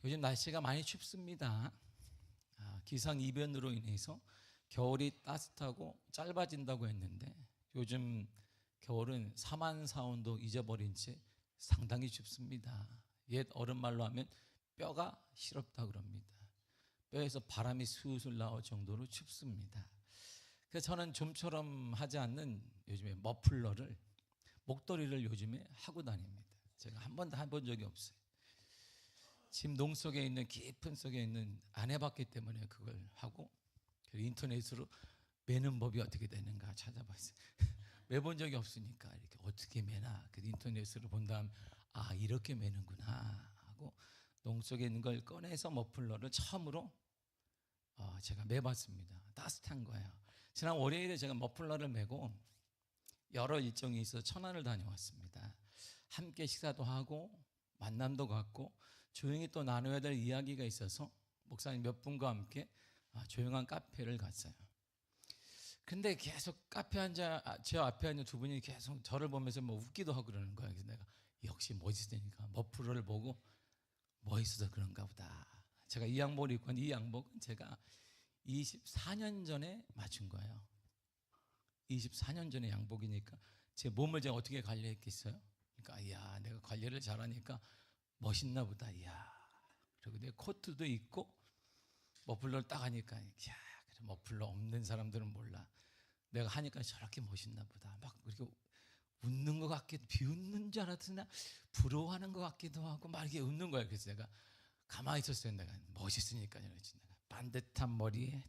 요즘 날씨가 많이 춥습니다. 기상 이변으로 인해서 겨울이 따뜻하고 짧아진다고 했는데 요즘 겨울은 사만사온도 잊어버린 채 상당히 춥습니다. 옛 어른말로 하면 뼈가 시렵다 그럽니다. 뼈에서 바람이 술술 나올 정도로 춥습니다. 그래서 저는 좀처럼 하지 않는 요즘에 머플러를, 목도리를 요즘에 하고 다닙니다. 제가 한 번도 해본 적이 없어요. 집 농 속에 있는 깊은 속에 있는 안 해봤기 때문에 그걸 하고, 인터넷으로 매는 법이 어떻게 되는가 찾아봤어요. 매본 적이 없으니까 이렇게 어떻게 매나, 그 인터넷으로 본 다음 이렇게 매는구나 하고 농 속에 있는 걸 꺼내서 머플러를 처음으로 제가 매봤습니다. 따뜻한 거예요. 지난 월요일에 제가 머플러를 매고 여러 일정이 있어서 천안을 다녀왔습니다. 함께 식사도 하고 만남도 갖고 조용히 또 나눠야 될 이야기가 있어서 목사님 몇 분과 함께 조용한 카페를 갔어요. 근데 계속 카페 제 앞에 앉은 두 분이 계속 저를 보면서 뭐 웃기도 하고 그러는 거예요. 그래서 내가 역시 멋있으니까 머플러를 보고 멋있어서 그런가 보다. 제가 이 양복을 입고 이 양복은 제가 24년 전에 맞춘 거예요. 24년 전에 양복이니까 제 몸을 제가 어떻게 관리했겠어요? 그러니까 이야, 내가 관리를 잘하니까 멋있나 보다. 이야. 그리고 내 코트도 입고 머플러를 딱 하니까 이야, 그래, 머플러 없는 사람들은 몰라. 내가 하니까 저렇게 멋있나 보다. 막 그렇게 웃는 것 같기도, 비웃는 줄 알았으나 부러워하는 것 같기도 하고 막 이렇게 웃는 거야. 그래서 내가 가만히 있었어요. 내가 멋있으니까. 내가 반듯한 머리에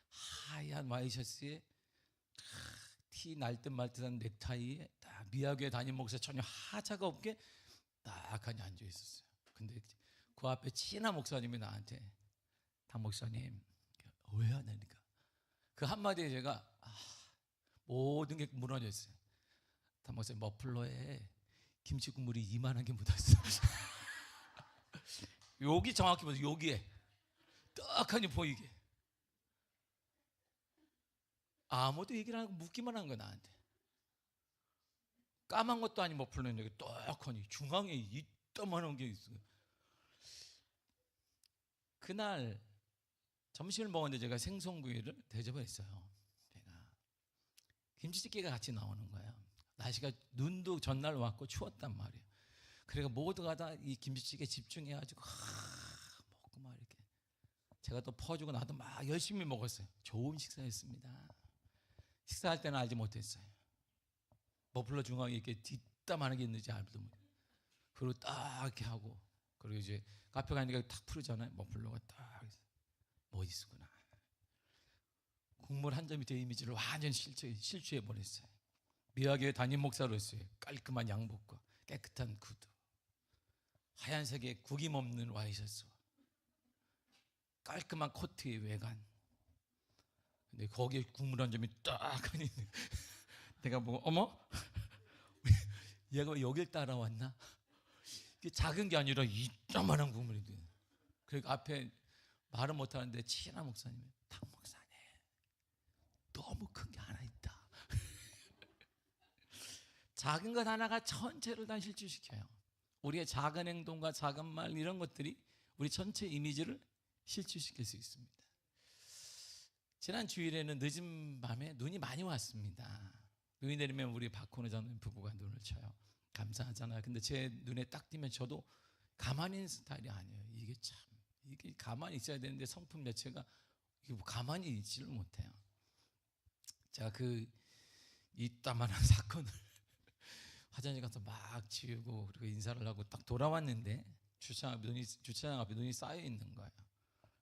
하얀 와이셔츠에 티 날 듯 말 듯한 넥타이에 딱 미학교에 담임 목사 전혀 하자가 없게 딱하니 앉아 있었어요. 근데 그 앞에 친한 목사님이 나한테 당 목사님 왜요? 그러니까 그 한마디에 제가 모든 게 무너졌어요. 당 목사님 머플러에 김치 국물이 이만한 게 묻었어. 여기 정확히 보세요. 여기에 떡하니 보이게. 아무도 얘기를 안 하고 묻기만 한 거야 나한테. 까만 것도 아닌 머플러는 여기 떡하니 중앙에 이따만한 게 있어요. 그날 점심을 먹었는데 제가 생선구이를 대접을 했어요. 제가 김치찌개가 같이 나오는 거예요. 날씨가 눈도 전날 왔고 추웠단 말이에요. 그러니까 모두가 다 이 김치찌개 집중해가지고 먹고 막 이렇게 제가 또 퍼주고 나도 막 열심히 먹었어요. 좋은 식사였습니다. 식사할 때는 알지 못했어요. 머플러 중앙에 이렇게 뒷담하는 게 있는지 알도 못해요. 그리고 딱 이렇게 하고 그리고 이제 카페 가니까 탁 풀잖아요. 머플러가 딱 멋있구나. 국물 한 점이 제 이미지를 완전히 실추해 버렸어요. 미화교회 담임 목사로서의 깔끔한 양복과 깨끗한 구두, 하얀색의 구김없는 와이셔츠와 깔끔한 코트의 외관. 근데 거기에 국물 한 점이 딱 있는. 내가 보고 어머? 얘가 왜 여길 따라왔나? 이게 작은 게 아니라 이따만한 국물이. 그리고 앞에 말은 못하는데 친한 목사님이 당 목사님 너무 큰 게 하나 있다. 작은 것 하나가 전체를 다 실추시켜요. 우리의 작은 행동과 작은 말 이런 것들이 우리 전체 이미지를 실추시킬 수 있습니다. 지난 주일에는 늦은 밤에 눈이 많이 왔습니다. 눈이 내리면 우리 박훈우 장로님 부부가 눈을 쳐요. 감사하잖아요. 근데 제 눈에 딱 띄면 저도 가만히 있는 스타일이 아니에요. 이게 가만히 있어야 되는데 성품 자체가 가만히 있지를 못해요. 제가 그 이따만한 사건을 화장실 가서 막 지우고 그리고 인사를 하고 딱 돌아왔는데 주차장 앞에 눈이 쌓여 있는 거예요.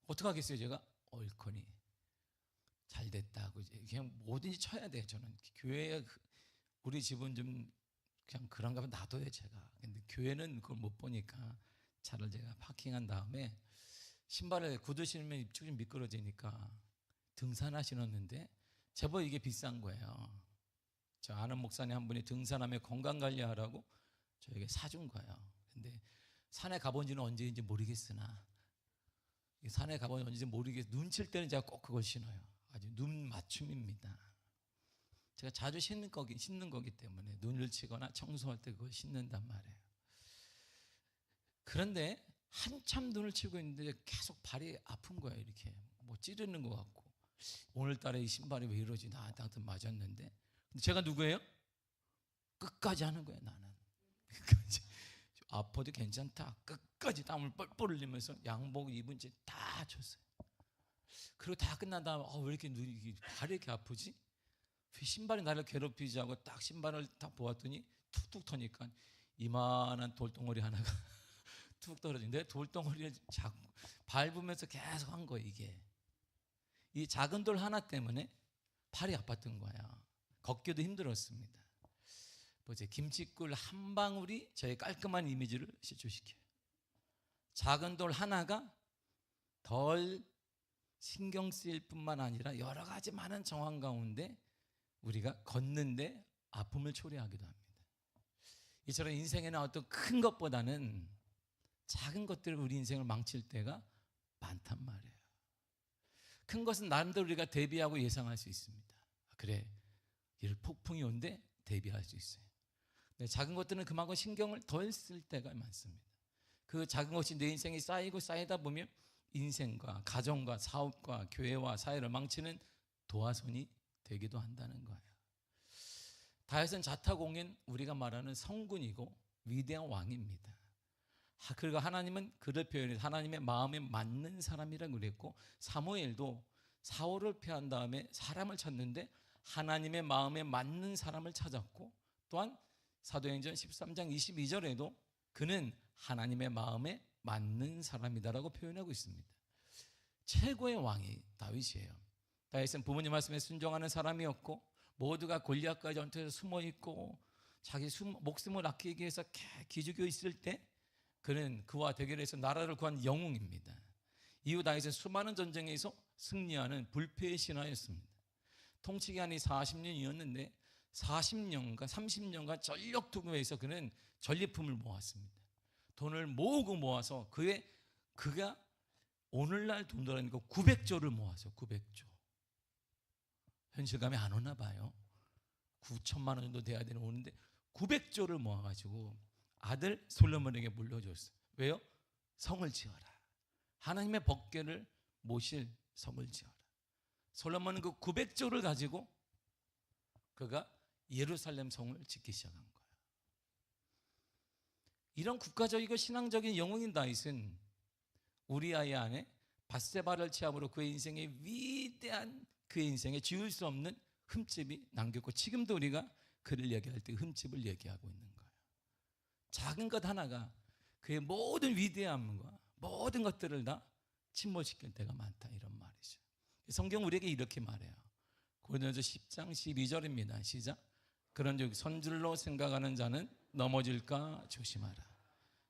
어떻게 하겠어요? 제가 얼커니 잘 됐다고 그냥 뭐든지 쳐야 돼요. 저는 교회에 우리 집은 좀 그냥 그런가 봐 놔둬요 제가. 근데 교회는 그걸 못 보니까 차를 제가 파킹한 다음에 신발을 구두 신으면 입쪽이 좀 미끄러지니까 등산화 신었는데 제법 이게 비싼 거예요. 저 아는 목사님 한 분이 등산하며 건강관리하라고 저에게 사준 거예요. 근데 산에 가본 지는 언제인지 모르겠으나 산에 가본 지 언제인지 모르겠 눈칠 때는 제가 꼭 그걸 신어요. 아주 눈 맞춤입니다. 제가 자주 신는 거기 때문에 눈을 치거나 청소할 때 그걸 신는단 말이에요. 그런데 한참 눈을 치고 있는데 계속 발이 아픈 거야. 이렇게 뭐 찌르는 것 같고, 오늘따라 이 신발이 왜 이러지? 나한테 맞았는데. 근데 제가 누구예요? 끝까지 하는 거예요. 나는 끝까지. 아파도 괜찮다. 끝까지 땀을 뻘뻘 흘리면서 양복 입은 채 다 쳤어요. 그리고 다 끝난 다음에 왜 이렇게 발이 이렇게 아프지? 신발이 나를 괴롭히지 하고 딱 신발을 딱 보았더니 툭툭 터니까 이만한 돌덩어리 하나가 툭 떨어지는데, 돌덩어리를 자꾸 밟으면서 계속 한 거예요. 이게 이 작은 돌 하나 때문에 팔이 아팠던 거야. 걷기도 힘들었습니다. 보세요. 김치꿀 한 방울이 저의 깔끔한 이미지를 실추시켜요. 작은 돌 하나가 덜 신경 쓰일 뿐만 아니라 여러 가지 많은 정황 가운데 우리가 걷는데 아픔을 초래하기도 합니다. 이처럼 인생에는 어떤 큰 것보다는 작은 것들이 우리 인생을 망칠 때가 많단 말이에요. 큰 것은 나름대로 우리가 대비하고 예상할 수 있습니다. 그래, 이럴 폭풍이 온대 대비할 수 있어요. 근데 작은 것들은 그만큼 신경을 덜 쓸 때가 많습니다. 그 작은 것이 내 인생에 쌓이고 쌓이다 보면 인생과 가정과 사업과 교회와 사회를 망치는 도화선이 되기도 한다는 거예요. 다윗은 자타공인, 우리가 말하는 성군이고 위대한 왕입니다. 그리고 하나님은 그를 표현해서 하나님의 마음에 맞는 사람이라고 그랬고, 사무엘도 사울을 패한 다음에 사람을 찾는데 하나님의 마음에 맞는 사람을 찾았고, 또한 사도행전 13장 22절에도 그는 하나님의 마음에 맞는 사람이다라고 표현하고 있습니다. 최고의 왕이 다윗이에요. 다윗은 부모님 말씀에 순종하는 사람이었고, 모두가 골리앗과 전투에서 숨어있고 자기 목숨을 아끼기 위해서 기죽여 있을 때 그는 그와 대결해서 나라를 구한 영웅입니다. 이후 다윗은 수많은 전쟁에서 승리하는 불패의 신하였습니다. 통치기간이 40년이었는데 30년간 전력 투구해서 그는 전리품을 모았습니다. 돈을 모아서 그가 오늘날 돈으로 하니까 900조를 모았어요. 900조. 현실감이 안 오나 봐요. 9천만 원 정도 돼야 되는 오는데 900조를 모아가지고 아들 솔로몬에게 물려줬어요. 왜요? 성을 지어라. 하나님의 법궤를 모실 성을 지어라. 솔로몬은 그 900조를 가지고 그가 예루살렘 성을 짓기 시작한 거예요. 이런 국가적이고 신앙적인 영웅인 다윗은 우리아의 아내 밧세바를 취함으로 그의 인생의 위대한, 그의 인생에 지울 수 없는 흠집이 남겼고, 지금도 우리가 그를 얘기할 때 흠집을 얘기하고 있는 거예요. 작은 것 하나가 그의 모든 위대함과 모든 것들을 다 침몰시킬 때가 많다, 이런 말이죠. 성경 우리에게 이렇게 말해요. 고린도전서 10장 12절입니다. 시작. 그런즉 선줄로 생각하는 자는 넘어질까 조심하라.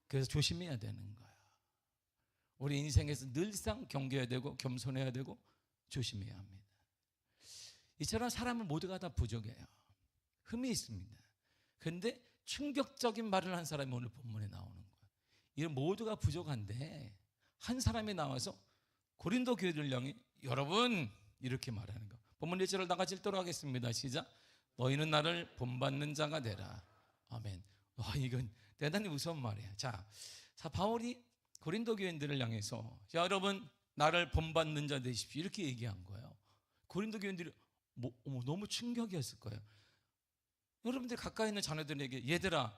그래서 조심해야 되는 거예요. 우리 인생에서 늘상 경계해야 되고 겸손해야 되고 조심해야 합니다. 이처럼 사람은 모두가 다 부족해요. 흠이 있습니다. 그런데 충격적인 말을 한 사람이 오늘 본문에 나오는 거예요. 이런 모두가 부족한데 한 사람이 나와서 고린도 교회를 향해 여러분 이렇게 말하는 거. 본문 1절을 다 같이 읽도록 하겠습니다. 시작. 너희는 나를 본받는 자가 되라. 아멘. 이건 대단히 무서운 말이에요. 자, 바울이 고린도 교인들을 향해서 여러분 나를 본받는 자 되십시오 이렇게 얘기한 거예요. 고린도 교인들이 너무 충격이었을 거예요. 여러분들 가까이 있는 자녀들에게 얘들아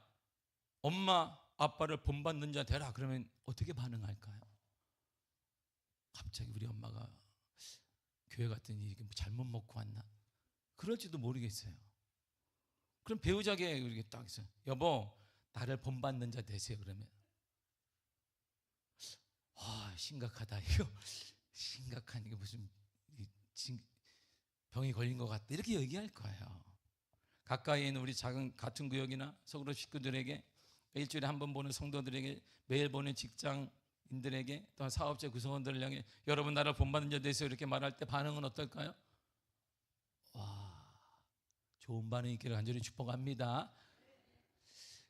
엄마 아빠를 본받는 자 되라 그러면 어떻게 반응할까요? 갑자기 우리 엄마가 교회 갔더니 잘못 먹고 왔나? 그럴지도 모르겠어요. 그럼 배우자에게 이렇게 딱 있어요. 여보 나를 본받는 자 되세요. 그러면 심각하다. 이거 심각한 이게 무슨 병이 걸린 것 같다. 이렇게 얘기할 거예요. 가까이 있는 우리 작은 같은 구역이나 서로 식구들에게, 일주일에 한 번 보는 성도들에게, 매일 보는 직장인들에게, 또 사업체 구성원들을 향해 여러분 나를 본받는 자 되세요 이렇게 말할 때 반응은 어떨까요? 좋은 반응이 있기를 간절히 축복합니다.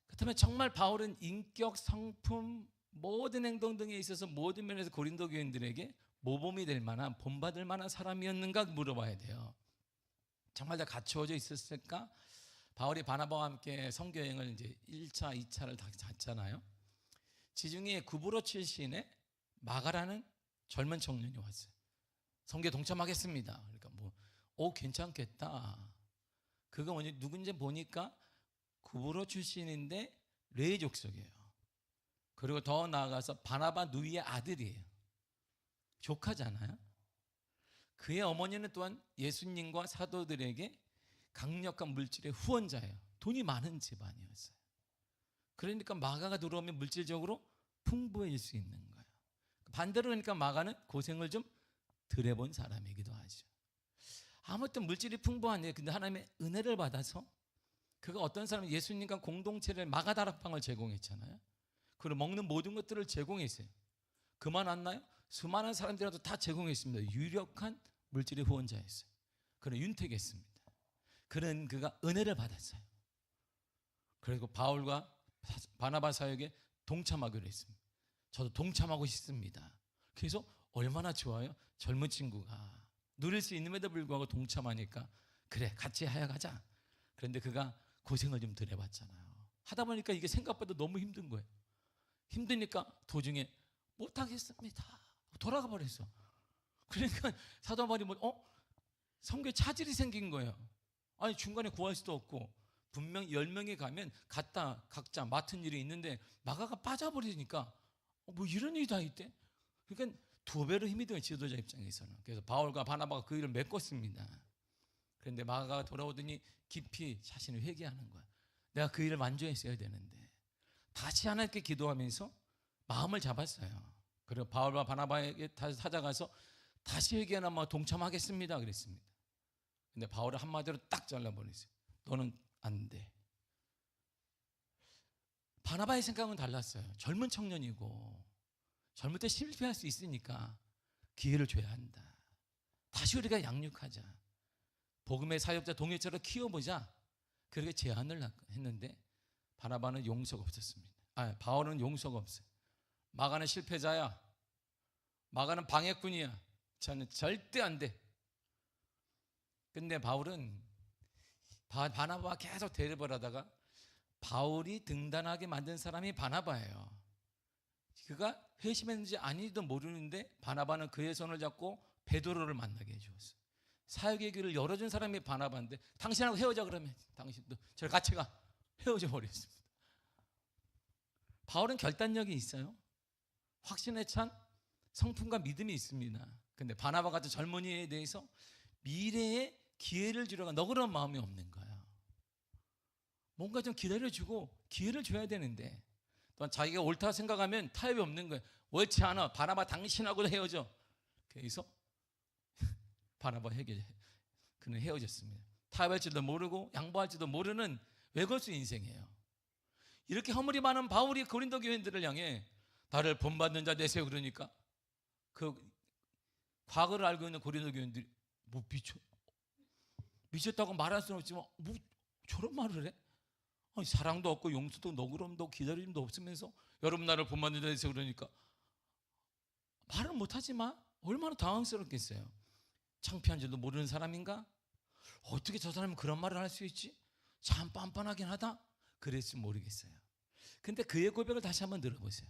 그렇다면 정말 바울은 인격, 성품, 모든 행동 등에 있어서 모든 면에서 고린도 교인들에게 모범이 될 만한, 본받을 만한 사람이었는가 물어봐야 돼요. 정말 다 갖추어져 있었을까? 바울이 바나바와 함께 선교여행을 이제 1차, 2차를 다 갔잖아요. 지중해 구브로 출신의 마가라는 젊은 청년이 왔어요. 선교에 동참하겠습니다. 그러니까 괜찮겠다. 그가 누군지 보니까 구브로 출신인데 레위 족속이에요. 그리고 더 나아가서 바나바 누이의 아들이에요. 조카잖아요. 그의 어머니는 또한 예수님과 사도들에게 강력한 물질의 후원자예요. 돈이 많은 집안이었어요. 그러니까 마가가 들어오면 물질적으로 풍부해질 수 있는 거예요. 반대로 그러니까 마가는 고생을 좀 덜 해본 사람이기도 하죠. 아무튼 물질이 풍부한데 근데 하나님의 은혜를 받아서 그가 어떤 사람은 예수님과 공동체를 마가다락방을 제공했잖아요. 그리고 먹는 모든 것들을 제공했어요. 그만 왔나요? 수많은 사람들한테 다 제공했습니다. 유력한 물질의 후원자였어요. 그는 윤택했습니다. 그는 그가 은혜를 받았어요. 그리고 바울과 바나바 사역에 동참하기로 했습니다. 저도 동참하고 싶습니다. 그래서 얼마나 좋아요? 젊은 친구가 누릴 수 있음에도 불구하고 동참하니까 그래 같이 하여가자. 그런데 그가 고생을 좀 덜 해봤잖아요. 하다 보니까 이게 생각보다 너무 힘든 거예요. 힘드니까 도중에 못하겠습니다. 돌아가 버렸어. 그러니까 사도 바울이 선교에 차질이 생긴 거예요. 아니 중간에 구할 수도 없고 분명 10명이 가면 각자 맡은 일이 있는데 마가가 빠져버리니까 이런 일이 다 있대. 그러니까 두 배로 힘이 드는 지도자 입장에서는. 그래서 바울과 바나바가 그 일을 메꿨습니다. 그런데 마가가 돌아오더니 깊이 자신을 회개하는 거야. 내가 그 일을 완주했어야 되는데. 다시 하나님께 기도하면서 마음을 잡았어요. 그리고 바울과 바나바에게 다시 찾아가서 다시 회개하나 동참하겠습니다 그랬습니다. 근데 바울은 한마디로 딱 잘라버렸어요. 너는 안 돼. 바나바의 생각은 달랐어요. 젊은 청년이고 젊을 때 실패할 수 있으니까 기회를 줘야 한다. 다시 우리가 양육하자. 복음의 사역자 동역자로 키워보자. 그렇게 제안을 했는데 바나바는 용서가 없었습니다. 바울은 용서가 없어요. 마가는 실패자야. 마가는 방해꾼이야. 저는 절대 안 돼. 근데 바울은 바나바와 계속 대립을 하다가 바울이 등단하게 만든 사람이 바나바예요. 그가 회심했는지 아닌지도 모르는데 바나바는 그의 손을 잡고 베드로를 만나게 해주었어요. 사역의 길을 열어준 사람이 바나바인데 당신하고 헤어져 그러면 당신도 저를 같이 가. 헤어져 버렸습니다. 바울은 결단력이 있어요. 확신에 찬 성품과 믿음이 있습니다. 근데 바나바 같은 젊은이에 대해서 미래에 기회를 주려고 너그러운 마음이 없는 거예요. 뭔가 좀 기다려주고 기회를 줘야 되는데 또한 자기가 옳다 생각하면 타협이 없는 거예요. 옳지 않아. 바나바 당신하고도 헤어져. 그래서 바나바 그는 헤어졌습니다. 타협할지도 모르고 양보할지도 모르는 외골수 인생이에요. 이렇게 허물이 많은 바울이 고린도 교인들을 향해 나를 본받는 자 되세요 그러니까 그 과거를 알고 있는 고린도 교인들이 미쳤다고 말할 수는 없지만 저런 말을 해? 아니, 사랑도 없고 용서도 너그러움도 기다림도 없으면서 여러분 나를 본받는 자 되세요 그러니까 말을 못하지만 얼마나 당황스럽겠어요. 창피한 줄도 모르는 사람인가? 어떻게 저 사람은 그런 말을 할 수 있지? 참 빤빤하긴 하다. 그랬을지 모르겠어요. 근데 그의 고백을 다시 한번 들어보세요.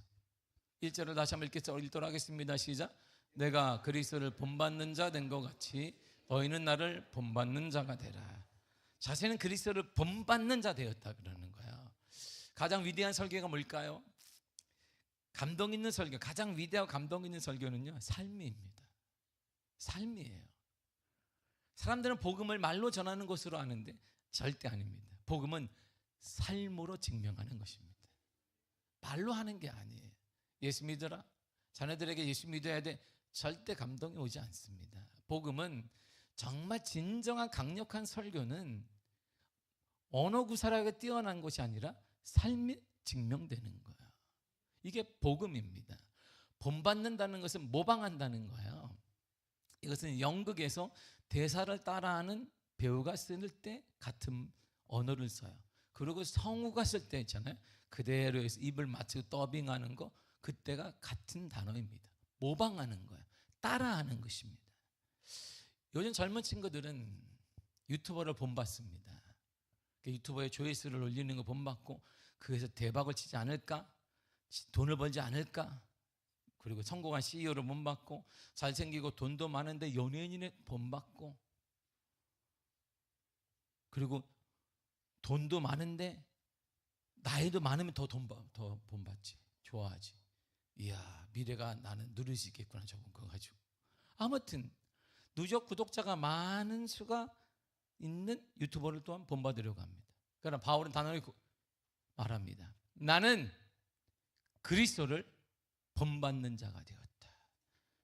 1절을 다시 한번 읽도록 하겠습니다. 시작. 내가 그리스도를 본받는 자 된 것 같이 너희는 나를 본받는 자가 되라. 자신은 그리스도를 본받는 자 되었다 그러는 거예요. 가장 위대한 설교가 뭘까요? 감동 있는 설교, 가장 위대하고 감동 있는 설교는요, 삶입니다. 삶이에요. 사람들은 복음을 말로 전하는 것으로 아는데 절대 아닙니다. 복음은 삶으로 증명하는 것입니다. 말로 하는 게 아니에요. 예수 믿어라. 자녀들에게 예수 믿어야 돼. 절대 감동이 오지 않습니다. 복음은 정말 진정한 강력한 설교는 언어 구사력에 뛰어난 것이 아니라 삶이 증명되는 거예요. 이게 복음입니다. 본받는다는 것은 모방한다는 거예요. 이것은 연극에서 대사를 따라하는 배우가 쓸 때 같은 언어를 써요. 그리고 성우가 쓸 때 있잖아요. 그대로 해서 입을 맞추고 더빙하는 거, 그때가 같은 단어입니다. 모방하는 거예요. 따라하는 것입니다. 요즘 젊은 친구들은 유튜버를 본받습니다. 유튜버에 조회수를 올리는 거 본받고 그래서 대박을 치지 않을까? 돈을 벌지 않을까? 그리고 성공한 CEO를 본받고, 잘생기고 돈도 많은데 연예인의 본받고, 그리고 돈도 많은데 나이도 많으면 더 본받지, 좋아하지. 이야, 미래가 나는 누릴 수 있겠구나, 저건 그거 가지고. 아무튼 누적 구독자가 많은 수가 있는 유튜버를 또한 본받으려고 합니다. 그러나 바울은 단호히 말합니다. 나는 그리스도를 본받는 자가 되었다.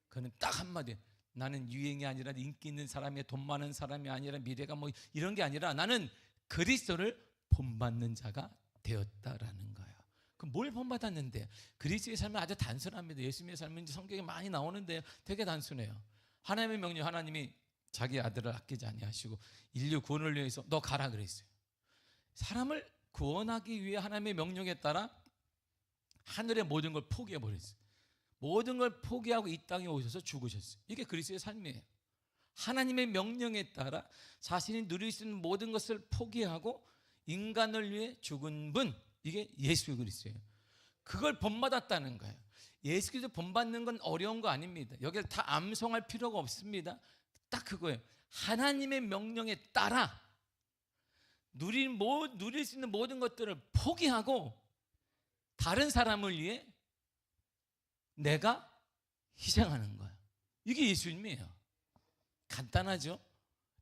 그는 딱 한마디, 나는 유행이 아니라 인기 있는 사람이, 돈 많은 사람이 아니라 미래가 뭐 이런 게 아니라 나는 그리스도를 본받는 자가 되었다라는 거예요. 그럼 뭘 본받았는데? 그리스도의 삶은 아주 단순합니다. 예수님의 삶은 성경에 많이 나오는데 되게 단순해요. 하나님의 명령, 하나님이 자기 아들을 아끼지 아니하시고 인류 구원을 위해서 너 가라 그랬어요. 사람을 구원하기 위해 하나님의 명령에 따라 하늘의 모든 걸 포기해 버렸어요. 모든 걸 포기하고 이 땅에 오셔서 죽으셨어요. 이게 그리스도의 삶이에요. 하나님의 명령에 따라 자신이 누릴 수 있는 모든 것을 포기하고 인간을 위해 죽은 분, 이게 예수 그리스도예요. 그걸 본받았다는 거예요. 예수 그리스도 본받는 건 어려운 거 아닙니다. 여기를 다 암송할 필요가 없습니다. 딱 그거예요. 하나님의 명령에 따라 누릴 수 있는 모든 것들을 포기하고 다른 사람을 위해 내가 희생하는 거예요. 이게 예수님이에요. 간단하죠?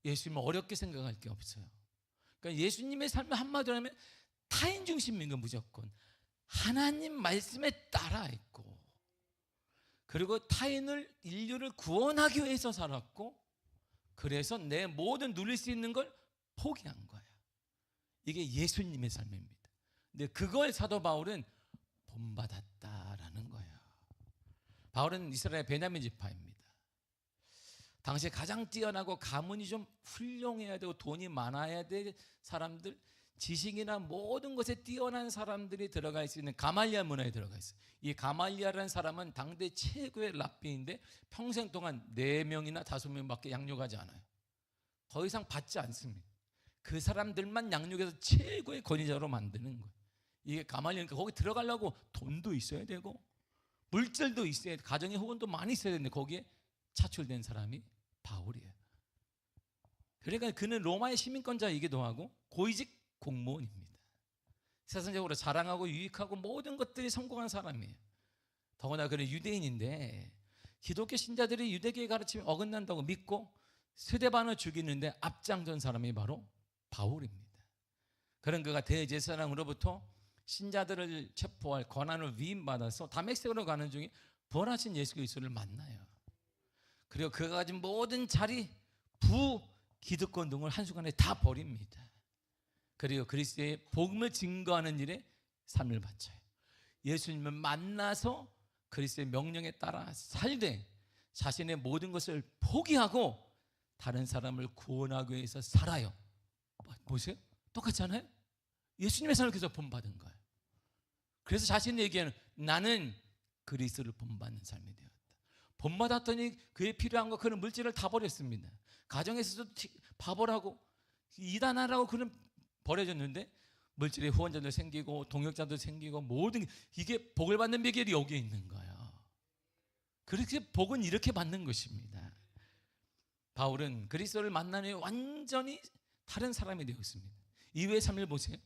예수님은 어렵게 생각할 게 없어요. 그러니까 예수님의 삶을 한마디로 하면 타인 중심인 건 무조건 하나님 말씀에 따라 있고, 그리고 타인을, 인류를 구원하기 위해서 살았고, 그래서 내 모든 누릴 수 있는 걸 포기한 거예요. 이게 예수님의 삶입니다. 근데 그걸 사도 바울은 본받았다라는 거예요. 바울은 이스라엘 베냐민 지파입니다. 당시에 가장 뛰어나고 가문이 좀 훌륭해야 되고 돈이 많아야 될 사람들, 지식이나 모든 것에 뛰어난 사람들이 들어갈 수 있는 가말리아 문화에 들어가 있어요. 이 가말리아라는 사람은 당대 최고의 랍비인데 평생 동안 4명이나 5명밖에 양육하지 않아요. 더 이상 받지 않습니다. 그 사람들만 양육해서 최고의 권위자로 만드는 거예요. 이게 가말리아니까 거기 들어가려고 돈도 있어야 되고 물질도 있어야 되고 가정의 후원도 많이 있어야 되는데 거기에 차출된 사람이 바울이에요. 그러니까 그는 로마의 시민권자이기도 하고 고위직 공무원입니다. 세상적으로 자랑하고 유익하고 모든 것들이 성공한 사람이에요. 더구나 그는 유대인인데 기독교 신자들이 유대교의 가르침에 어긋난다고 믿고 스데반을 죽이는데 앞장선 사람이 바로 바울입니다. 그런 그가 대제사장으로부터 신자들을 체포할 권한을 위임받아서 다메섹으로 가는 중에 부활하신 예수 그리스도를 만나요. 그리고 그가 가진 모든 자리, 부, 기득권 등을 한순간에 다 버립니다. 그리고 그리스도의 복음을 증거하는 일에 삶을 바쳐요. 예수님을 만나서 그리스도의 명령에 따라 살되 자신의 모든 것을 포기하고 다른 사람을 구원하기 위해서 살아요. 보세요, 똑같지 않아요? 예수님의 삶을 계속 본받은 거예요. 그래서 자신이 얘기하는 나는 그리스도를 본받는 삶이 되었다. 본받았더니 그에 필요한 거, 그런 물질을 다 버렸습니다. 가정에서도 바보라고 이단하라고 그는 버려졌는데 물질의 후원자도 생기고 동역자도 생기고 모든 이게 복을 받는 비결이 여기에 있는 거예요. 그렇게 복은 이렇게 받는 것입니다. 바울은 그리스도를 만난 후에 완전히 다른 사람이 되었습니다. 이후의 삶을 보세요.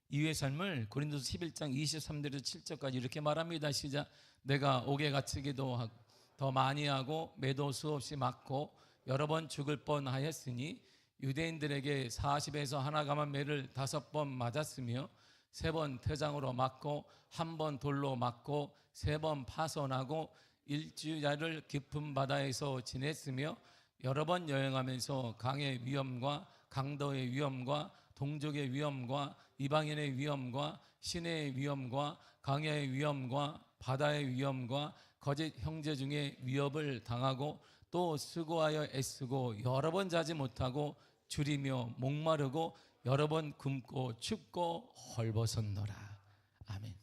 이후의 삶을 고린도서 11장 23절에서 7절까지 이렇게 말합니다. 시작. 내가 옥에 갇히기도 더 많이 하고 매도 수없이 맞고 여러 번 죽을 뻔하였으니 유대인들에게 40에서 하나 감한 매를 5번 맞았으며 3번 퇴장으로 맞고 1번 돌로 맞고 3번 파손하고 일주일을 깊은 바다에서 지냈으며 여러 번 여행하면서 강의 위험과 강도의 위험과 동족의 위험과 이방인의 위험과 시내의 위험과 강야의 위험과 바다의 위험과 거짓 형제 중에 위협을 당하고 또 수고하여 애쓰고 여러 번 자지 못하고 줄이며 목마르고 여러 번 굶고 춥고 헐벗었노라. 아멘.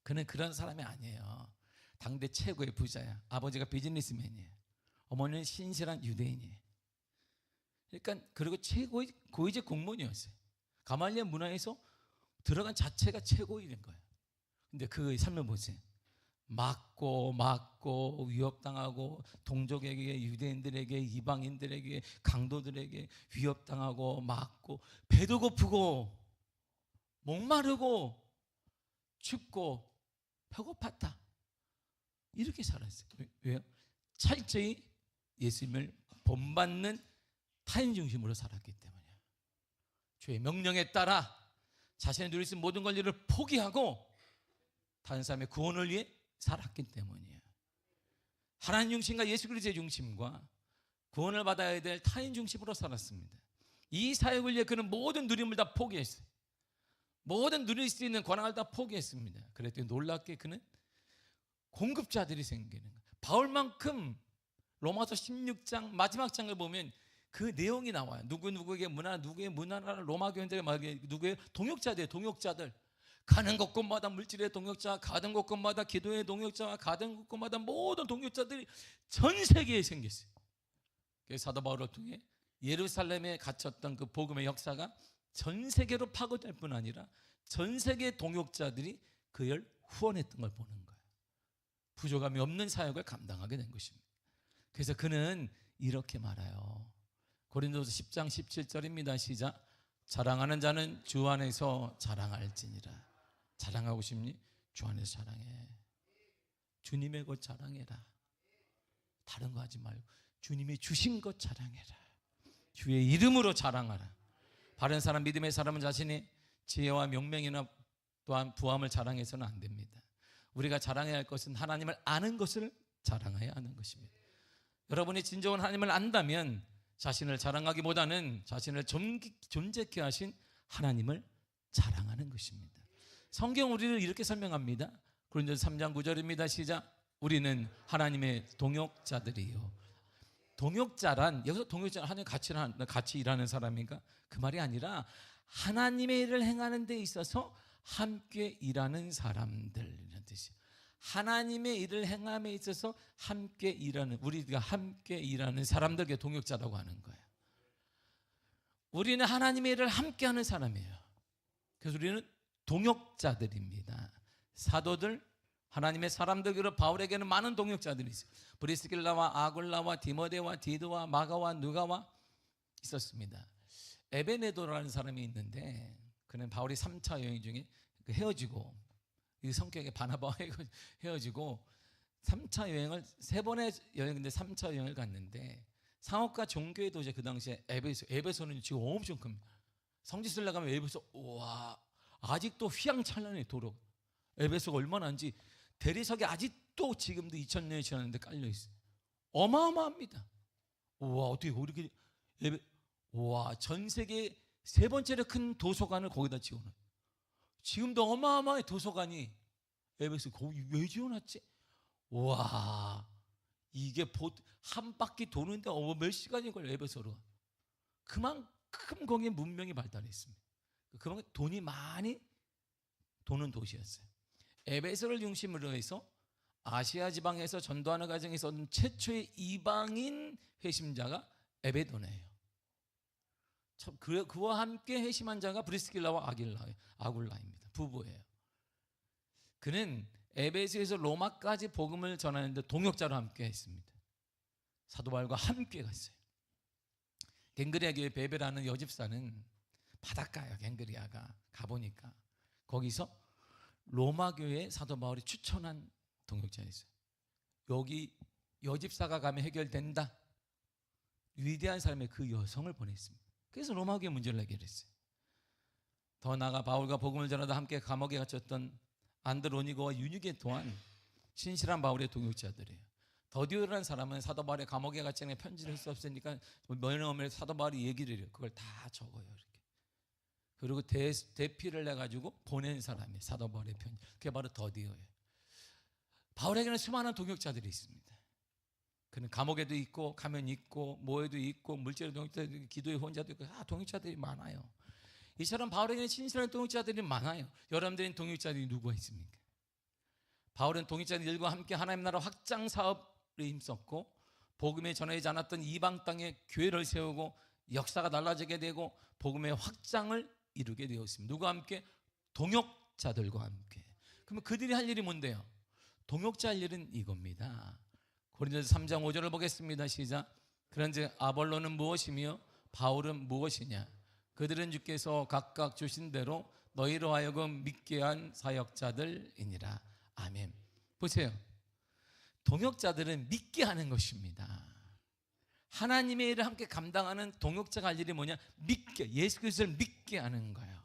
그는 그런 사람이 아니에요. 당대 최고의 부자야. 아버지가 비즈니스맨이에요. 어머니는 신실한 유대인이에요. 그러니까 그리고 최고의 고위직 공무원이었어요. 가말리아 문화에서 들어간 자체가 최고인 거예요. 근데 그 삶을 보세요. 맞고 위협당하고 동족에게, 유대인들에게, 이방인들에게, 강도들에게 위협당하고 맞고, 배도 고프고 목마르고 춥고 배고팠다. 이렇게 살았어요. 왜요? 철저히 예수님을 본받는 타인 중심으로 살았기 때문이에요. 주의 명령에 따라 자신이 누릴 수 있는 모든 권리를 포기하고 다른 사람의 구원을 위해 살았기 때문이에요. 하나님 중심과 예수 그리스도의 중심과 구원을 받아야 될 타인 중심으로 살았습니다. 이 사역을 위해 그는 모든 누림을 다 포기했어요. 모든 누릴 수 있는 권한을 다 포기했습니다. 그랬더니 놀랍게 그는 공급자들이 생기는 거예요. 바울만큼 로마서 16장 마지막 장을 보면 그 내용이 나와요. 누구에게 문화, 누구의 문화를 로마 교인들에게 말하기에 누구의 동역자들, 동역자들. 가는 곳곳마다 물질의 동역자, 가는 곳곳마다 기도의 동역자와 가는 곳곳마다 모든 동역자들이 전 세계에 생겼어요. 그래서 사도 바울을 통해 예루살렘에 갇혔던 그 복음의 역사가 전 세계로 파고들 뿐 아니라 전 세계 동역자들이 그를 후원했던 걸 보는 거예요. 부족함이 없는 사역을 감당하게 된 것입니다. 그래서 그는 이렇게 말해요. 고린도서 10장 17절입니다. 시작. 자랑하는 자는 주 안에서 자랑할지니라. 자랑하고 싶니? 주 안에서 자랑해. 주님의 것 자랑해라. 다른 거 하지 말고 주님이 주신 것 자랑해라. 주의 이름으로 자랑하라. 바른 사람, 믿음의 사람은 자신이 지혜와 명명이나 또한 부함을 자랑해서는 안 됩니다. 우리가 자랑해야 할 것은 하나님을 아는 것을 자랑해야 하는 것입니다. 여러분이 진정한 하나님을 안다면 자신을 자랑하기보다는 자신을 존재케 하신 하나님을 자랑하는 것입니다. 성경 우리를 이렇게 설명합니다. 고린도서 3장 9절입니다. 시작. 우리는 하나님의 동역자들이요. 동역자란, 여기서 동역자는 하나님 같이 일하는 사람인가? 그 말이 아니라 하나님의 일을 행하는 데 있어서 함께 일하는 사람들이라는 뜻이에요. 하나님의 일을 행함에 있어서 함께 일하는, 우리가 함께 일하는 사람들에게 동역자라고 하는 거예요. 우리는 하나님의 일을 함께 하는 사람이에요. 그래서 우리는 동역자들입니다. 사도들, 하나님의 사람들, 바울에게는 많은 동역자들이 있어요. 브리스길라와 아굴라와 디모데와 디도와 마가와 누가와 있었습니다. 에베네도라는 사람이 있는데 그는 바울이 3차 여행 중에 헤어지고, 이 성격에 바나바와 헤어지고 3차 여행을 3번의 여행인데 3차 여행을 갔는데 상업과 종교의 도시, 그 당시에 에베소는 지금 엄청 큽니다. 성지순례 가면 에베소, 우와, 아직도 휘황찬란해. 도로 에베소가 얼마나 한지 대리석이 아직도 지금도 2000년이 지났는데 깔려 있어요. 어마어마합니다. 우와, 어떻게 그렇게 우와, 전 세계 3번째로 큰 도서관을 거기다 지어놔. 지금도 어마어마해. 도서관이 에베소 거기 왜 지어놨지? 와, 이게 한 바퀴 도는데 몇 시간이 걸려. 에베소로. 그만큼 거기에 문명이 발달했습니다. 그만큼 돈이 많이 도는 도시였어요. 에베소를 중심으로 해서 아시아 지방에서 전도하는 과정에서 얻은 최초의 이방인 회심자가 에베도네예요. 그와 함께 회심한 자가 브리스길라와 아굴라입니다. 부부예요. 그는 에베소에서 로마까지 복음을 전하는데 동역자로 함께 했습니다. 사도 바울과 함께 갔어요. 갱그리아 교회 베베라는 여집사는 바닷가예요. 갱그리아가 가보니까 거기서 로마 교회에 사도 바울이 추천한 동역자였어요. 여기 여집사가 가면 해결된다. 위대한 사람의 그 여성을 보냈습니다. 그래서 로마 교회 문제를 해결했어요. 더 나아가 바울과 복음을 전하다 함께 감옥에 갇혔던 안드로니고와 유니게 또한 신실한 바울의 동역자들이에요. 더디오라는 사람은 사도 바울의 감옥에 갇힌 편지를 할 수 없으니까 뭐냐면 사도 바울이 얘기를 해요. 그걸 다 적어요. 이렇게. 그리고 대피를 내가지고 보낸 사람이 사도 바울의 편지. 그게 바로 더디오예요. 바울에게는 수많은 동역자들이 있습니다. 그는 감옥에도 있고 가면 있고 모에도 있고 물질의 동역자도 있고 기도의 혼자도 있고 동역자들이 많아요. 이처럼 바울에게는 신실한 동역자들이 많아요. 여러분들은 동역자들이 누구가 있습니까? 바울은 동역자들과 함께 하나님 나라 확장 사업에 힘썼고 복음에 전하지 않았던 이방 땅에 교회를 세우고 역사가 달라지게 되고 복음의 확장을 이루게 되었습니다. 누구와 함께? 동역자들과 함께. 그러면 그들이 할 일이 뭔데요? 동역자 할 일은 이겁니다. 고린도서 3장 5절을 보겠습니다. 시작. 그런즉 아볼로는 무엇이며 바울은 무엇이냐? 그들은 주께서 각각 주신 대로 너희로 하여금 믿게 한 사역자들이니라. 아멘. 보세요. 동역자들은 믿게 하는 것입니다. 하나님의 일을 함께 감당하는 동역자가 할 일이 뭐냐? 믿게, 예수 그리스도를 믿게 하는 거예요.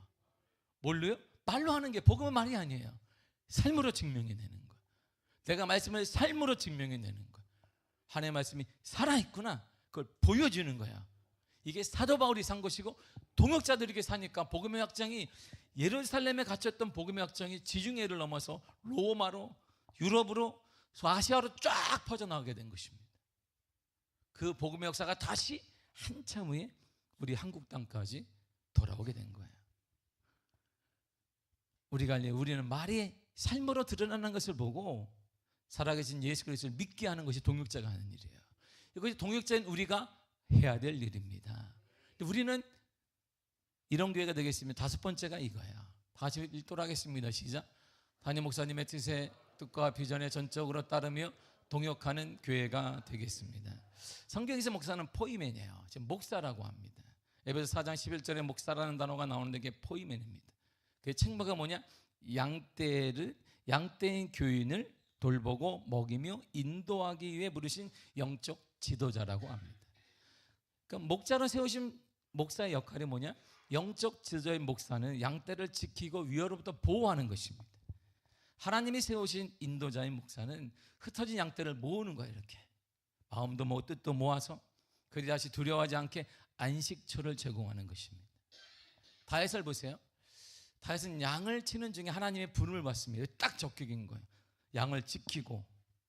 뭘로요? 말로 하는 게 복음은 말이 아니에요. 삶으로 증명해내는 거예요. 내가 말씀을 삶으로 증명해내는 거예요. 하나님의 말씀이 살아있구나, 그걸 보여주는 거예요. 이게 사도 바울이 산 것이고 동역자들에게 사니까 복음의 확장이, 예루살렘에 갇혔던 복음의 확장이 지중해를 넘어서 로마로, 유럽으로, 아시아로 쫙 퍼져나가게 된 것입니다. 그 복음의 역사가 다시 한참 후에 우리 한국 땅까지 돌아오게 된 거예요. 우리는 말이 삶으로 드러나는 것을 보고 살아계신 예수 그리스도를 믿게 하는 것이 동역자가 하는 일이에요. 이것이 동역자인 우리가 해야 될 일입니다. 우리는 이런 교회가 되겠으면 다섯 번째가 이거예요. 다시 읽도록 하겠습니다. 시작. 담임 목사님의 뜻과 비전에 전적으로 따르며 동역하는 교회가 되겠습니다. 성경에서 목사는 포이맨이에요. 지금 목사라고 합니다. 에베소 4장 11절에 목사라는 단어가 나오는데 이게 포이맨입니다. 그 책무가 뭐냐? 양떼인 교인을 돌보고 먹이며 인도하기 위해 부르신 영적 지도자라고 합니다. 그러니까 목자로 세우신 목사의 역할이 뭐냐? 영적 지도자인 목사는 양떼를 지키고 위협으로부터 보호하는 것입니다. 하나님이 세우신 인도자인 목사는 흩어진 양떼를 모으는 거예요. 이렇게 마음도 모으고 뜻도 모아서 그들이 다시 두려워하지 않게 안식처를 제공하는 것입니다. 다윗을 보세요. 다윗은 양을 치는 중에 하나님의 부름을 받습니다. 딱 적격인 거예요. 양을 지키고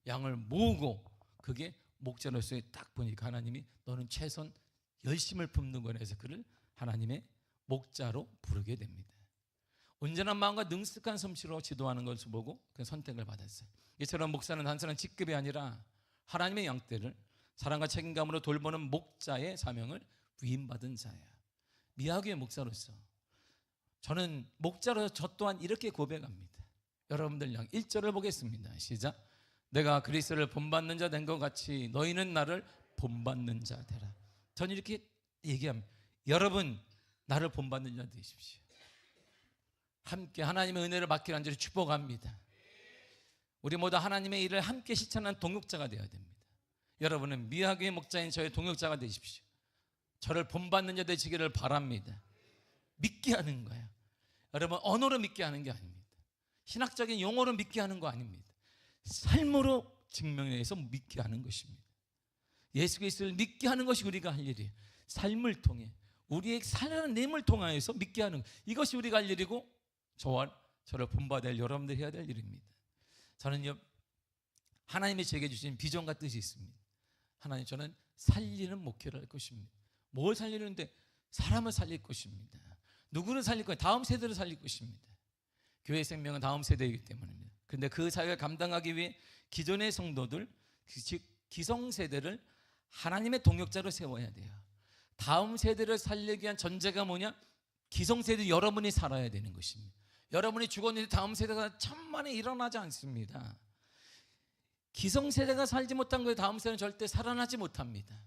양을 모으고, 그게 목자로서의 딱 보니까 하나님이 너는 최선 열심을 품는 거라 해서 그를 하나님의 목자로 부르게 됩니다. 온전한 마음과 능숙한 솜씨로 지도하는 것을 보고 그 선택을 받았어요. 이처럼 목사는 단순한 직급이 아니라 하나님의 양떼를 사랑과 책임감으로 돌보는 목자의 사명을 위임받은 자예요. 미아교의 목사로서 저는 목자로서 저 또한 이렇게 고백합니다. 여러분들 양 1절을 보겠습니다. 시작. 내가 그리스도를 본받는 자 된 것 같이 너희는 나를 본받는 자 되라. 저는 이렇게 얘기합니다. 여러분 나를 본받는 자 되십시오. 함께 하나님의 은혜를 받기를 간절히 축복합니다. 우리 모두 하나님의 일을 함께 실천하는 동역자가 되어야 됩니다. 여러분은 미아교의 목자인 저의 동역자가 되십시오. 저를 본받는 자 되시기를 바랍니다. 믿게 하는 거예요. 여러분 언어로 믿게 하는 게 아닙니다. 신학적인 용어로 믿게 하는 거 아닙니다. 삶으로 증명해서 믿게 하는 것입니다. 예수 그리스도를 믿게 하는 것이 우리가 할 일이에요. 삶을 통해 우리의 살아냄을 통하여서 믿게 하는 것, 이것이 우리가 할 일이고 저를 본받을 여러분들이 해야 될 일입니다. 저는요, 하나님이 제게 주신 비전과 뜻이 있습니다. 하나님, 저는 살리는 목회를 할 것입니다. 뭘 살리는데? 사람을 살릴 것입니다. 누구를 살릴 거예요? 다음 세대를 살릴 것입니다. 교회 생명은 다음 세대이기 때문입니다. 그런데 그 사역을 감당하기 위해 기존의 성도들, 즉 기성세대를 하나님의 동역자로 세워야 돼요. 다음 세대를 살리기 위한 전제가 뭐냐? 기성세대 여러분이 살아야 되는 것입니다. 여러분이 죽었는데 다음 세대가 천만에 일어나지 않습니다. 기성세대가 살지 못한 거에 다음 세대는 절대 살아나지 못합니다.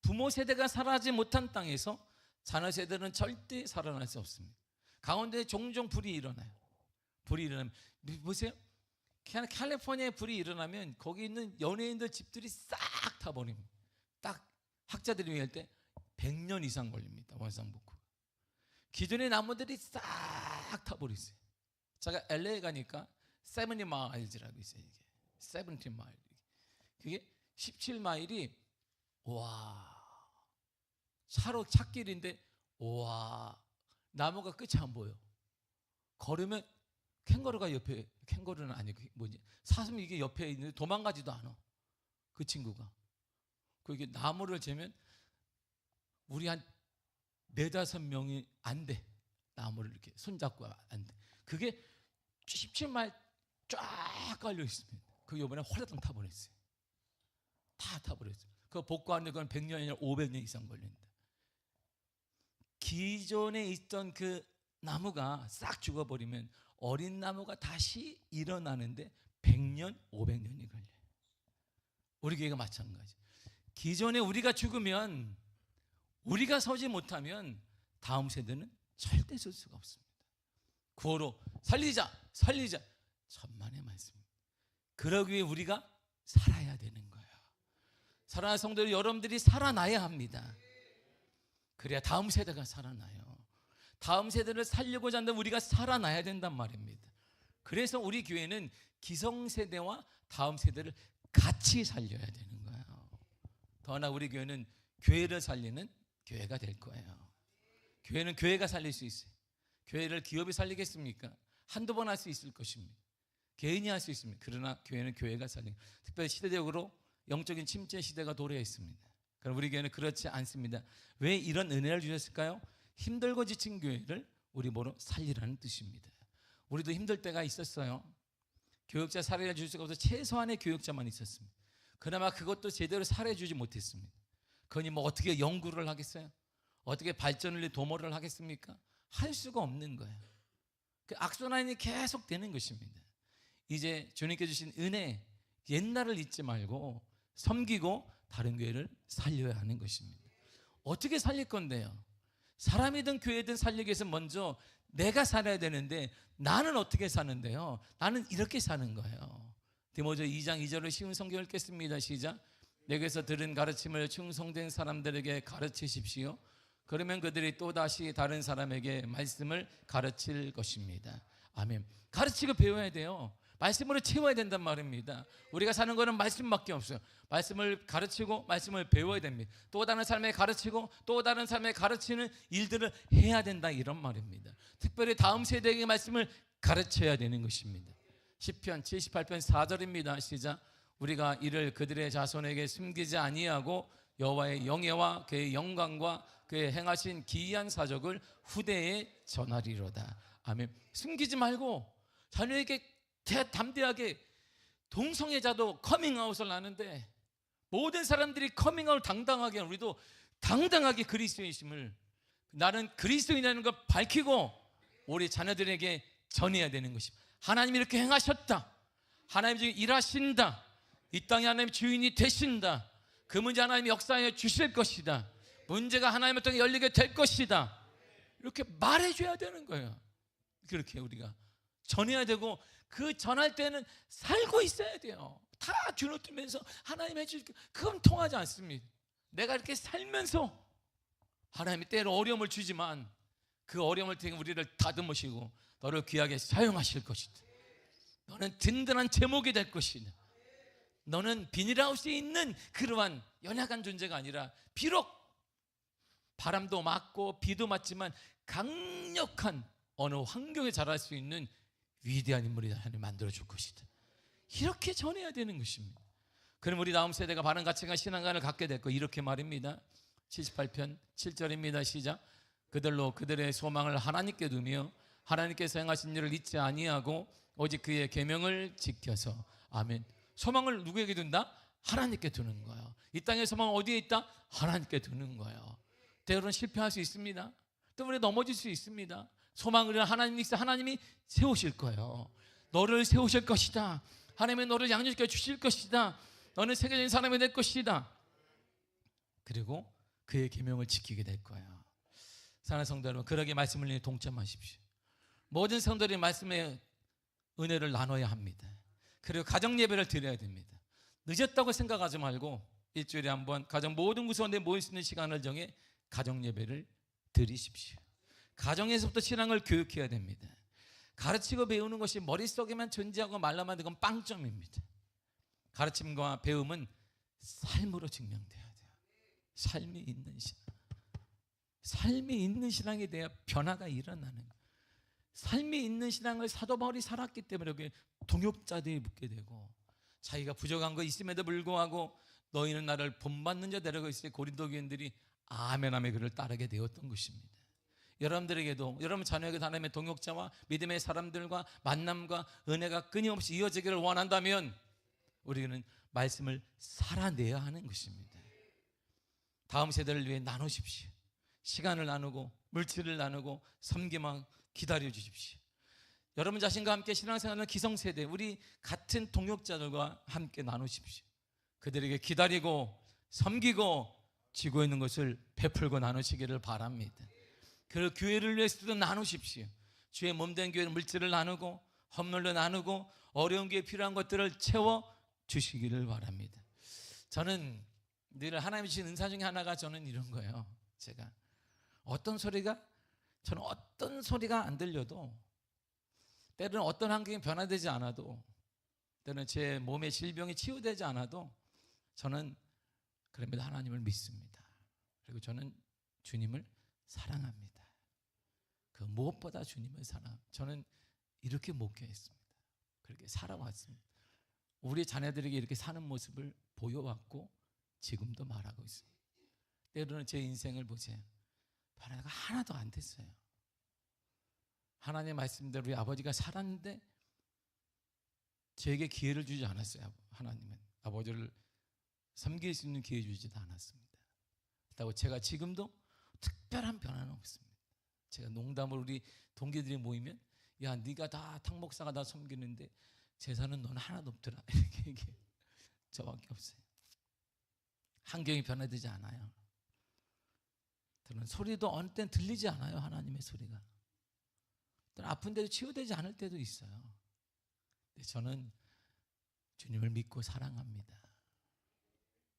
부모 세대가 살아나지 못한 땅에서 자녀 세대는 절대 살아날 수 없습니다. 가운데 종종 불이 일어나요. 불이 일어나면 보세요. 캘리포니아에 불이 일어나면 거기 있는 연예인들 집들이 싹 타버립니다. 딱 학자들이 얘기할 때 100년 이상 걸립니다. 원상복구. 기존의 나무들이 싹 타버리세요. 제가 LA 가니까 70마일즈라고 있어요. 이게 70마일. 그게 17마일이 와, 차로 찻길인데 와, 나무가 끝이 안 보여. 걸으면 캥거루가 옆에, 캥거루는 아니고 뭐지, 사슴이 이게 옆에 있는데 도망가지도 않아. 그 친구가. 그게 나무를 재면 우리 한 4-5명이 안 돼. 나무를 이렇게 손잡고 안 돼. 그게 17마일 쫙 깔려 있습니다. 그 이번에 화라당 타버렸어요. 다 타버렸어요. 그거 복구하는데 그건 100년이나 500년 이상 걸린다. 기존에 있던 그 나무가 싹 죽어버리면 어린 나무가 다시 일어나는데 100년, 500년이 걸려요. 우리 교회가 마찬가지. 기존에 우리가 죽으면, 우리가 서지 못하면 다음 세대는 절대 설 수가 없습니다. 구호로 살리자, 살리자. 천만의 말씀입니다. 그러기 위해 우리가 살아야 되는 거예요. 사랑하는 성도 여러분들이 살아나야 합니다. 그래야 다음 세대가 살아나요. 다음 세대를 살려고자 한다면 우리가 살아나야 된단 말입니다. 그래서 우리 교회는 기성세대와 다음 세대를 같이 살려야 되는 거예요. 더나 우리 교회는 교회를 살리는 교회가 될 거예요. 교회는 교회가 살릴 수 있어요. 교회를 기업이 살리겠습니까? 한두 번 할 수 있을 것입니다. 개인이 할 수 있습니다. 그러나 교회는 교회가 살리는, 특별히 시대적으로 영적인 침체 시대가 도래해 있습니다. 그럼 우리 교회는 그렇지 않습니다. 왜 이런 은혜를 주셨을까요? 힘들고 지친 교회를 우리 뭐로 살리라는 뜻입니다. 우리도 힘들 때가 있었어요. 교육자 사례를 줄 수가 없어서 최소한의 교육자만 있었습니다. 그나마 그것도 제대로 사례주지 못했습니다. 그러니 뭐 어떻게 연구를 하겠어요? 어떻게 발전을 위해 도모를 하겠습니까? 할 수가 없는 거예요. 그 악순환이 계속 되는 것입니다. 이제 주님께 주신 은혜, 옛날을 잊지 말고 섬기고 다른 교회를 살려야 하는 것입니다. 어떻게 살릴 건데요? 사람이든 교회든 살리기 위해서 먼저 내가 살아야 되는데, 나는 어떻게 사는데요? 나는 이렇게 사는 거예요. 디모데 2장 2절을 쉬운 성경을 읽겠습니다. 시작. 내게서 들은 가르침을 충성된 사람들에게 가르치십시오. 그러면 그들이 또다시 다른 사람에게 말씀을 가르칠 것입니다. 아멘. 가르치고 배워야 돼요. 말씀으로 채워야 된단 말입니다. 우리가 사는 거는 말씀밖에 없어요. 말씀을 가르치고 말씀을 배워야 됩니다. 또 다른 사람에게 가르치고 또 다른 사람에게 가르치는 일들을 해야 된다, 이런 말입니다. 특별히 다음 세대에게 말씀을 가르쳐야 되는 것입니다. 시편 78편 4절입니다. 시작. 우리가 이를 그들의 자손에게 숨기지 아니하고 여호와의 영예와 그의 영광과 그의 행하신 기이한 사적을 후대에 전하리로다. 아멘. 숨기지 말고 자녀에게 담대하게, 동성애자도 커밍아웃을 하는데 모든 사람들이 커밍아웃을 당당하게, 우리도 당당하게 그리스도인심을, 나는 그리스도인이라는 걸 밝히고 우리 자녀들에게 전해야 되는 것입니다. 하나님이 이렇게 행하셨다, 하나님이 지금 일하신다, 이 땅에 하나님이 주인이 되신다, 그 문제 하나님이 역사해 주실 것이다, 문제가 하나님을 통해 열리게 될 것이다, 이렇게 말해줘야 되는 거예요. 그렇게 우리가 전해야 되고, 그 전할 때는 살고 있어야 돼요. 다 주눅들면서 하나님 해줄게, 그건 통하지 않습니다. 내가 이렇게 살면서 하나님이 때로 어려움을 주지만 그 어려움을 통해 우리를 다듬으시고 너를 귀하게 사용하실 것이다. 너는 든든한 제목이 될 것이다. 너는 비닐하우스에 있는 그러한 연약한 존재가 아니라, 비록 바람도 맞고 비도 맞지만 강력한 어느 환경에 자랄 수 있는 위대한 인물이 하나님 만들어줄 것이다. 이렇게 전해야 되는 것입니다. 그럼 우리 다음 세대가 바른 가치관, 신앙관을 갖게 될 거, 이렇게 말입니다. 78편 7절입니다. 시작. 그들로 그들의 소망을 하나님께 두며 하나님께서 행하신 일을 잊지 아니하고 오직 그의 계명을 지켜서. 아멘. 소망을 누구에게 둔다? 하나님께 두는 거예요. 이 땅의 소망은 어디에 있다? 하나님께 두는 거예요. 때로는 실패할 수 있습니다. 때문에 넘어질 수 있습니다. 소망을 하나님이 세우실 거예요. 너를 세우실 것이다. 하나님은 너를 양육시켜 주실 것이다. 너는 세계적인 사람이 될 것이다. 그리고 그의 계명을 지키게 될 거예요. 사랑하는 성도 여러분, 그러게 말씀을 위해 동참하십시오. 모든 성도들이 말씀의 은혜를 나눠야 합니다. 그리고 가정 예배를 드려야 됩니다. 늦었다고 생각하지 말고 일주일에 한 번 가정 모든 구성원들이 모일 수 있는 시간을 정해 가정 예배를 드리십시오. 가정에서부터 신앙을 교육해야 됩니다. 가르치고 배우는 것이 머릿속에만 존재하고 말로만 듣는 건 빵점입니다. 가르침과 배움은 삶으로 증명돼야 돼요. 삶이 있는 신앙. 삶이 있는 신앙에 대한 변화가 일어나는 거예요. 삶이 있는 신앙을 사도 바울이 살았기 때문에 여기 동역자들이 묻게 되고, 자기가 부족한 거 있음에도 불구하고 너희는 나를 본받는 자 되라고 했을 때 고린도 교인들이 아멘 하며 그를 따르게 되었던 것입니다. 여러분들에게도, 여러분 자녀에게도 하나님의 동역자와 믿음의 사람들과 만남과 은혜가 끊임없이 이어지기를 원한다면 우리는 말씀을 살아내야 하는 것입니다. 다음 세대를 위해 나누십시오. 시간을 나누고 물질을 나누고 섬김하고 기다려 주십시오. 여러분 자신과 함께 신앙생활하는 기성세대, 우리 같은 동역자들과 함께 나누십시오. 그들에게 기다리고 섬기고 지고 있는 것을 베풀고 나누시기를 바랍니다. 그 교회를 위해서도 나누십시오. 주의 몸된 교회 물질을 나누고 헌물로 나누고 어려운 교회에 필요한 것들을 채워 주시기를 바랍니다. 저는 늘 하나님이 주신 은사 중에 하나가 저는 이런 거예요. 제가 저는 어떤 소리가 안 들려도, 때로는 어떤 환경이 변화되지 않아도, 때로는 제 몸의 질병이 치유되지 않아도 저는 그럼에도 하나님을 믿습니다. 그리고 저는 주님을 사랑합니다. 그 무엇보다 주님을 저는 이렇게 목회했습니다. 그렇게 살아왔습니다. 우리 자녀들에게 이렇게 사는 모습을 보여왔고 지금도 말하고 있습니다. 때로는 제 인생을 보세요. 변화가 하나도 안 됐어요. 하나님의 말씀대로 우리 아버지가 살았는데 저에게 기회를 주지 않았어요. 하나님은 아버지를 섬길 수 있는 기회 주지도 않았습니다. 그렇다고 제가 지금도 특별한 변화는 없습니다. 제가 농담으로 우리 동기들이 모이면, 야, 네가 다 탕목사가 다 섬기는데 재산은 넌 하나도 없더라, 이렇게 얘기해요. 저밖에 없어요. 환경이 변화되지 않아요. 저는 소리도 어느 때는 들리지 않아요. 하나님의 소리가. 아픈 데도 치유되지 않을 때도 있어요. 근데 저는 주님을 믿고 사랑합니다.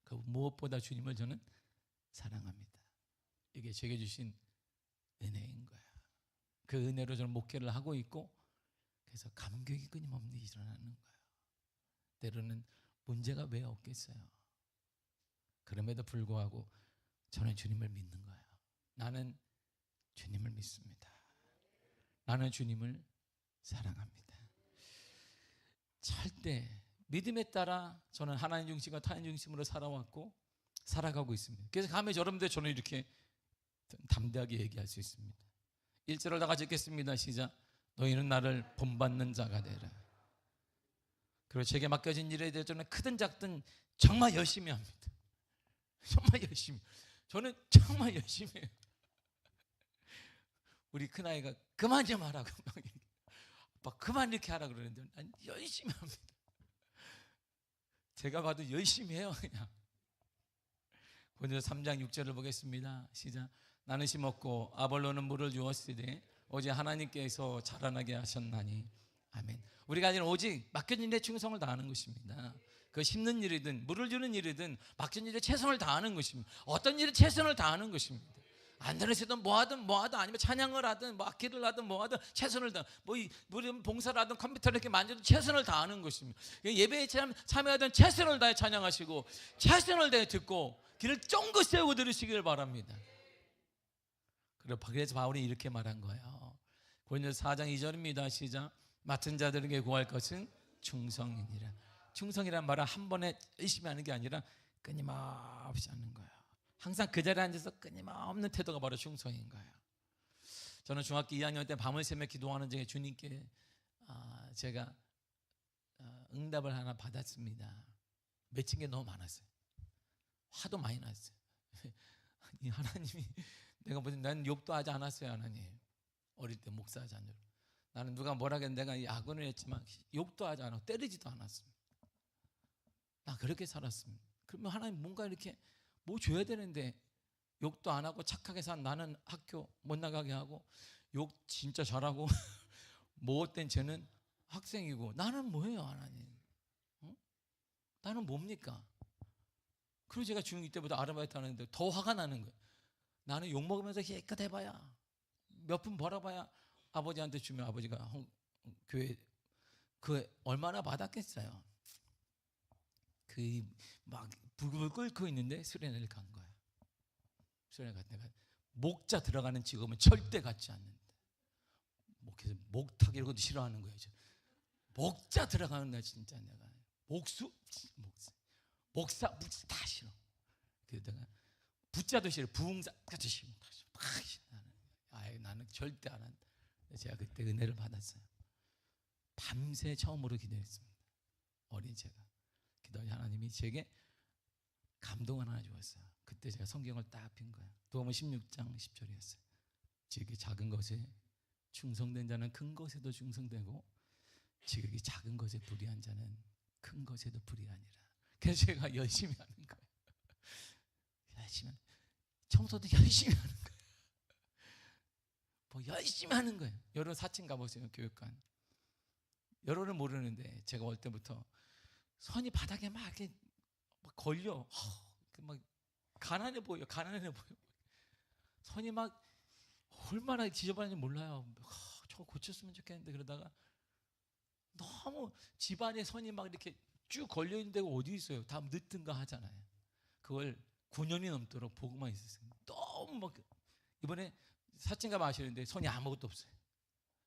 그 무엇보다 주님을 저는 사랑합니다. 이게 제게 주신 은혜인 거야. 그 은혜로 저는 목회를 하고 있고, 그래서 감격이 끊임없이 일어나는 거예요. 때로는 문제가 왜 없겠어요. 그럼에도 불구하고 저는 주님을 믿는 거예요. 나는 주님을 믿습니다. 나는 주님을 사랑합니다. 절대 믿음에 따라 저는 하나님 중심과 타인 중심으로 살아왔고 살아가고 있습니다. 그래서 가면 여러분들 저는 이렇게 담대하게 얘기할 수 있습니다. 1절을 다 같이 읽겠습니다. 시작. 너희는 나를 본받는 자가 되라. 그리고 제게 맡겨진 일에 대해 저는 크든 작든 정말 열심히 합니다. 정말 열심히. 저는 정말 열심히 해요. 우리 큰아이가 그만 좀 하라고 아빠 그만 이렇게 하라 그러는데 난 열심히 합니다. 제가 봐도 열심히 해요. 그냥. 고린도서 3장 6절을 보겠습니다. 시작. 나는 심었고 아볼로는 물을 주었으되 오직 하나님께서 자라나게 하셨나니. 아멘. 우리가 이제는 오직 맡겨진 일에 충성을 다하는 것입니다. 그 심는 일이든 물을 주는 일이든 맡겨진 일에 최선을 다하는 것입니다. 어떤 일에 최선을 다하는 것입니다. 안드레스든 뭐하든 아니면 찬양을 하든 뭐 악기를 하든 뭐하든 최선을 다, 뭐 봉사를 하든 컴퓨터를 이렇게 만져도 최선을 다하는 것입니다. 예배에 참여하든 최선을 다해 찬양하시고 최선을 다해 듣고 귀를 쫑긋 세우고 들으시기를 바랍니다. 그래서 바울이 이렇게 말한 거예요. 고린도서 4장 2절입니다. 시작. 맡은 자들에게 구할 것은 충성이니라. 충성이란 말은 한 번에 열심히 하는 게 아니라 끊임없이 하는 거예요. 항상 그 자리에 앉아서 끊임없는 태도가 바로 충성인 거예요. 저는 중학교 2학년 때 밤을 새며 기도하는 중에 주님께 제가 응답을 하나 받았습니다. 맺힌 게 너무 많았어요. 화도 많이 났어요. 하나님이 내가 무슨 난 욕도 하지 않았어요. 하나님 어릴 때 목사 자녀로 나는 누가 뭐라 했는데 내가 야근을 했지만 욕도 하지 않았고 때리지도 않았습니다. 나 그렇게 살았습니다. 그러면 하나님 뭔가 이렇게 뭐 줘야 되는데 욕도 안 하고 착하게 산 나는 학교 못 나가게 하고 욕 진짜 잘하고 못된 쟤는 학생이고 나는 뭐예요 하나님? 어? 나는 뭡니까? 그리고 제가 중2 때부터 아르바이트 하는데 더 화가 나는 거예요. 나는 욕먹으면서 깨끗 해봐야 몇 푼 벌어봐야 아버지한테 주면 아버지가 교회 그 얼마나 받았겠어요. 그 막 부글부글 끓고 있는데 수련회를 간 거예요. 수련회 갔다 내가 목자 들어가는 직업은 절대 갖지 않는데 목탁 이런 것도 싫어하는 거예요. 목자 들어가는 날 진짜 내가 목사 다 싫어. 그러다가 부자도 싫어. 부흥사까지 싫어. 나는 절대 안 한다. 제가 그때 은혜를 받았어요. 밤새 처음으로 기도했습니다. 어린 제가 기도하니 하나님이 제게 감동을 하나 주었어요. 그때 제가 성경을 딱 핀 거예요. 도마은 16장 10절이었어요. 제게 작은 것에 충성된 자는 큰 것에도 충성되고 지극히 작은 것에 불의한 자는 큰 것에도 불의하니라. 그래서 제가 열심히 하는 거예요. 열심히 하는, 청소도 열심히 하는 거예요. 뭐 열심히 하는 거예요. 여러분 사칭 가보세요. 교육관 여러분은 모르는데 제가 올 때부터 선이 바닥에 막 이렇게 막 걸려. 막 가난해 보여. 선이 막 얼마나 지저분한지 몰라요. 저거 고쳤으면 좋겠는데 그러다가 너무 집안에 선이 막 이렇게 쭉 걸려 있는 데가 어디 있어요? 다 늦든가 하잖아요. 그걸 9년이 넘도록 보고만 있었어요. 너무 막 이번에 사칭가 마시는데 선이 아무것도 없어요.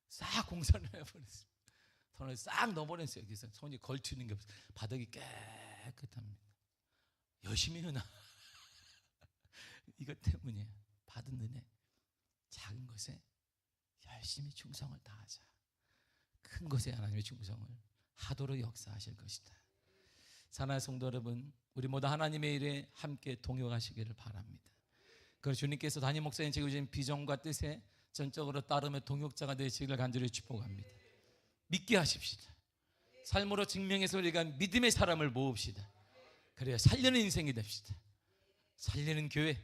싹 공사를 해버렸어요. 선을 싹 넣어버렸어요. 그래서 손이 걸치는 게 없어요. 바닥이 깨끗합니다. 열심히 해나. 이것 때문이에요. 받은 은혜. 작은 것에 열심히 충성을 다하자. 큰 것에 하나님의 충성을 하도록 역사하실 것이다. 사랑하는 성도 여러분, 우리 모두 하나님의 일에 함께 동역하시기를 바랍니다. 그래서 주님께서 담임 목사님 제게 주신 비전과 뜻에 전적으로 따르며 동역자가 되시기를 간절히 축복합니다. 믿게 하십시다. 삶으로 증명해서 우리가 믿음의 사람을 모읍시다. 그래야 살리는 인생이 됩시다. 살리는 교회,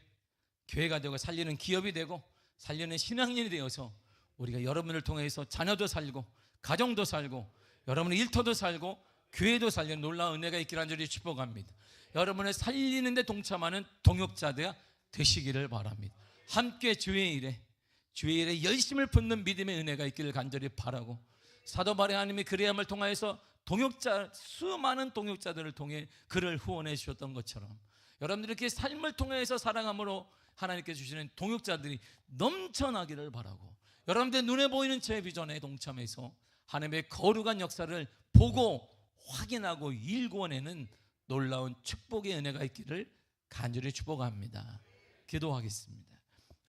교회가 되고 살리는 기업이 되고 살리는 신앙인이 되어서 우리가 여러분을 통해서 자녀도 살고 가정도 살고 여러분의 일터도 살고 교회도 살리는 놀라운 은혜가 있기를 간절히 축복합니다. 여러분을 살리는 데 동참하는 동역자가 되시기를 바랍니다. 함께 주의 일에 열심을 붓는 믿음의 은혜가 있기를 간절히 바라고, 사도 바울의 하나님이 그의 함을 통하여서 수많은 동역자들을 통해 그를 후원해 주셨던 것처럼 여러분들이 이렇게 삶을 통해서 사랑함으로 하나님께 주시는 동역자들이 넘쳐나기를 바라고, 여러분들 눈에 보이는 제 비전에 동참해서 하나님의 거룩한 역사를 보고 확인하고 일궈내는 놀라운 축복의 은혜가 있기를 간절히 축복합니다. 기도하겠습니다.